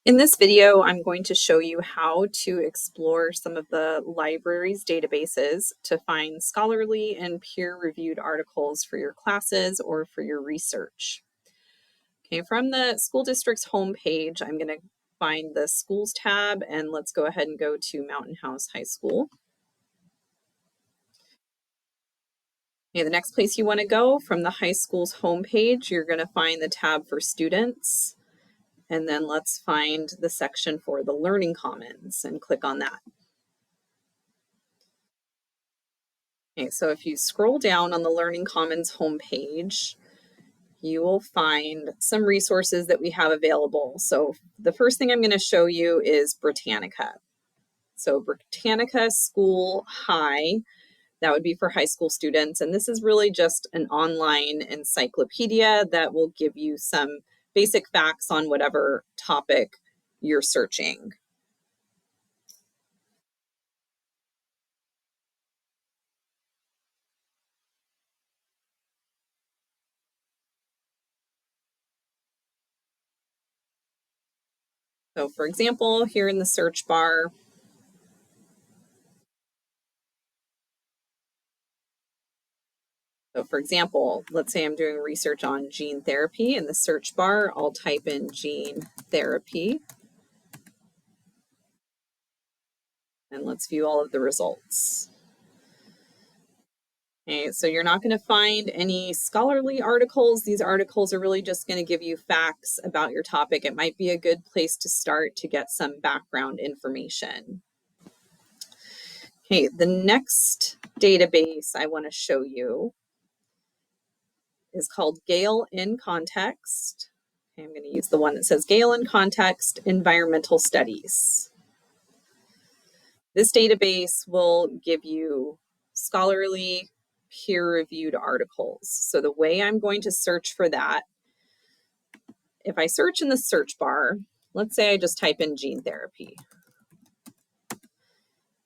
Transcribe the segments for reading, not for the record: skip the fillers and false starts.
In this video, I'm going to show you how to explore some of the library's databases to find scholarly and peer-reviewed articles for your classes or for your research. Okay, from the school district's homepage, I'm going to find the schools tab, and let's go ahead and go to Mountain House High School. Okay, the next place you want to go from the high school's homepage, you're going to find the tab for students. And then let's find the section for the Learning Commons and click on that. Okay, so if you scroll down on the Learning Commons homepage, you will find some resources that we have available. So the first thing I'm going to show you is Britannica. So Britannica School High, that would be for high school students. And this is really just an online encyclopedia that will give you some basic facts on whatever topic you're searching. So for example, here in the search bar, so for example, let's say I'm doing research on gene therapy. In the search bar, I'll type in gene therapy. And let's view all of the results. Okay, so you're not going to find any scholarly articles. These articles are really just going to give you facts about your topic. It might be a good place to start to get some background information. Okay, the next database I want to show you is called Gale in Context. Okay, I'm going to use the one that says Gale in Context Environmental Studies. This database will give you scholarly, peer-reviewed articles. So the way I'm going to search for that, if I search in the search bar, let's say I just type in gene therapy.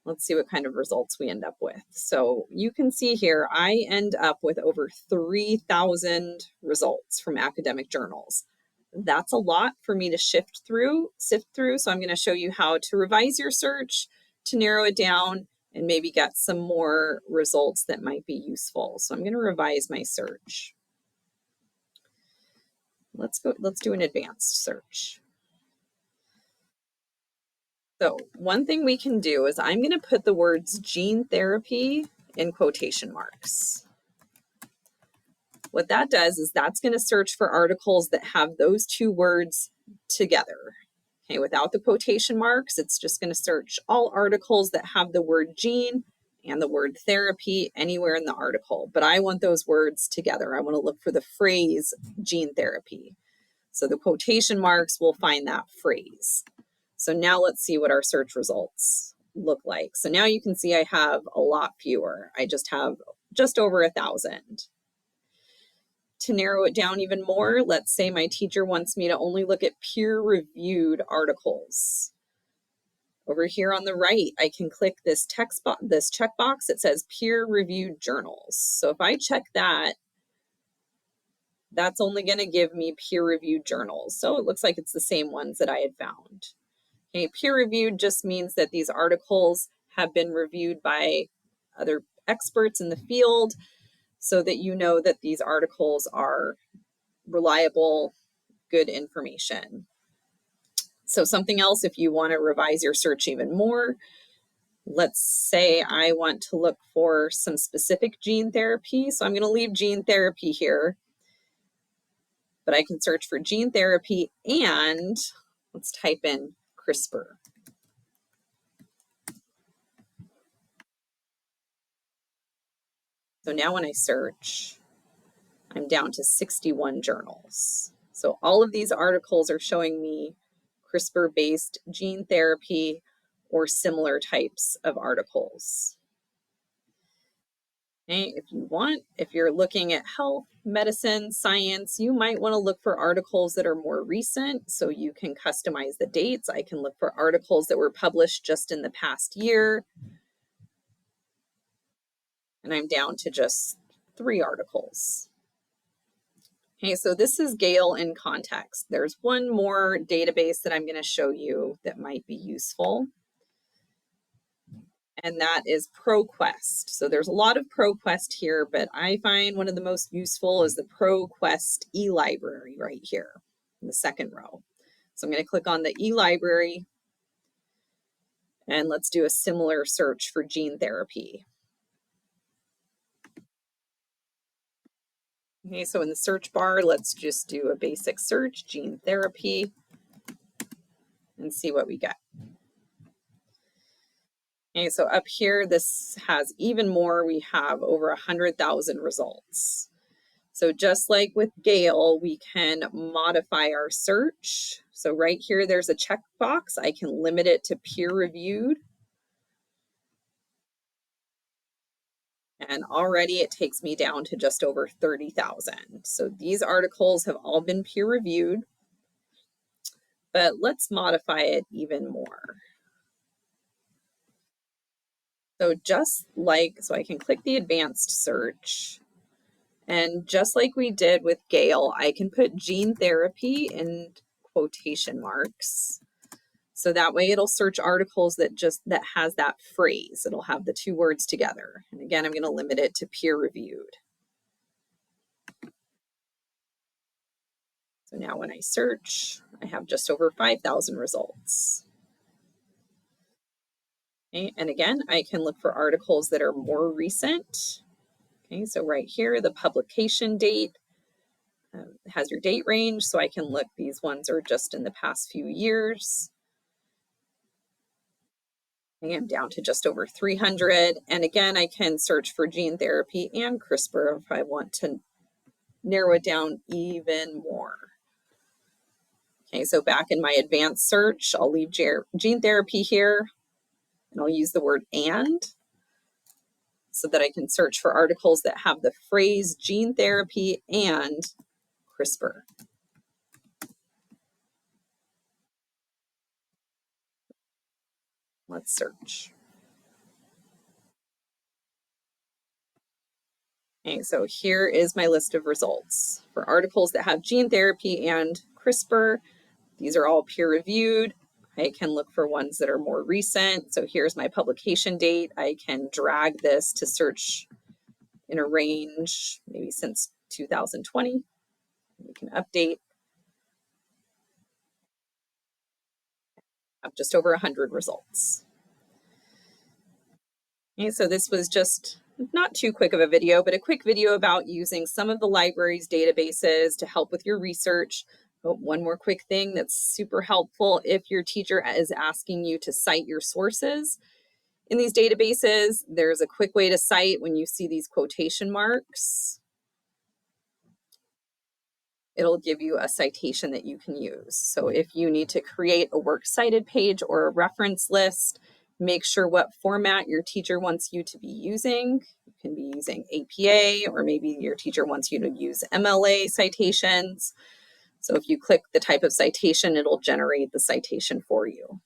Let's see what kind of results we end up with. So you can see here, I end up with over 3,000 results from academic journals. That's a lot for me to sift through. So I'm going to show you how to revise your search, to narrow it down, and maybe get some more results that might be useful. So I'm going to revise my search. Let's do an advanced search. So one thing we can do is I'm going to put the words gene therapy in quotation marks. What that does is that's going to search for articles that have those two words together. Okay, without the quotation marks, it's just going to search all articles that have the word gene and the word therapy anywhere in the article. But I want those words together. I want to look for the phrase gene therapy. So the quotation marks will find that phrase. So now let's see what our search results look like. So now you can see I have a lot fewer. I just have just over 1,000. To narrow it down even more, let's say my teacher wants me to only look at peer-reviewed articles. Over here on the right, I can click this checkbox that says peer-reviewed journals. So if I check that, that's only going to give me peer-reviewed journals. So it looks like it's the same ones that I had found. Okay, peer-reviewed just means that these articles have been reviewed by other experts in the field so that you know that these articles are reliable, good information. So something else, if you want to revise your search even more, let's say I want to look for some specific gene therapy. So I'm going to leave gene therapy here, but I can search for gene therapy and let's type in CRISPR. So now when I search, I'm down to 61 journals. So all of these articles are showing me CRISPR-based gene therapy or similar types of articles. Okay, if you're looking at health, medicine, science, you might want to look for articles that are more recent so you can customize the dates. I can look for articles that were published just in the past year. And I'm down to just 3 articles. Okay, so this is Gale in context. There's one more database that I'm going to show you that might be useful, and that is ProQuest. So there's a lot of ProQuest here, but I find one of the most useful is the ProQuest eLibrary right here in the second row. So I'm going to click on the eLibrary, and let's do a similar search for gene therapy. Okay, so in the search bar, let's just do a basic search, gene therapy, and see what we get. Okay, so up here, this has even more. We have over 100,000 results. So just like with Gale, we can modify our search. So right here, there's a checkbox. I can limit it to peer-reviewed. And already it takes me down to just over 30,000. So these articles have all been peer-reviewed, but let's modify it even more. So so I can click the advanced search, and just like we did with Gale, I can put gene therapy in quotation marks. So that way it'll search articles that has that phrase. It'll have the two words together. And again, I'm going to limit it to peer reviewed. So now when I search, I have just over 5,000 results. Okay, and again, I can look for articles that are more recent. Okay, so right here, the publication date has your date range, so I can look, these ones are just in the past few years. I am down to just over 300. And again, I can search for gene therapy and CRISPR if I want to narrow it down even more. Okay, so back in my advanced search, I'll leave gene therapy here, and I'll use the word "and" so that I can search for articles that have the phrase gene therapy and CRISPR. Let's search. Okay, so here is my list of results. For articles that have gene therapy and CRISPR, these are all peer-reviewed. I can look for ones that are more recent. So here's my publication date. I can drag this to search in a range, maybe since 2020. We can update. I have just over 100 results. Okay, so this was just not too quick of a video, but a quick video about using some of the library's databases to help with your research. Oh, one more quick thing that's super helpful if your teacher is asking you to cite your sources. In these databases, there's a quick way to cite when you see these quotation marks. It'll give you a citation that you can use. So if you need to create a works cited page or a reference list, make sure what format your teacher wants you to be using. You can be using APA, or maybe your teacher wants you to use MLA citations. So if you click the type of citation, it'll generate the citation for you.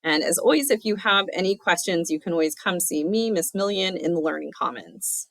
And as always, if you have any questions, you can always come see me, Miss Million, in the Learning Commons.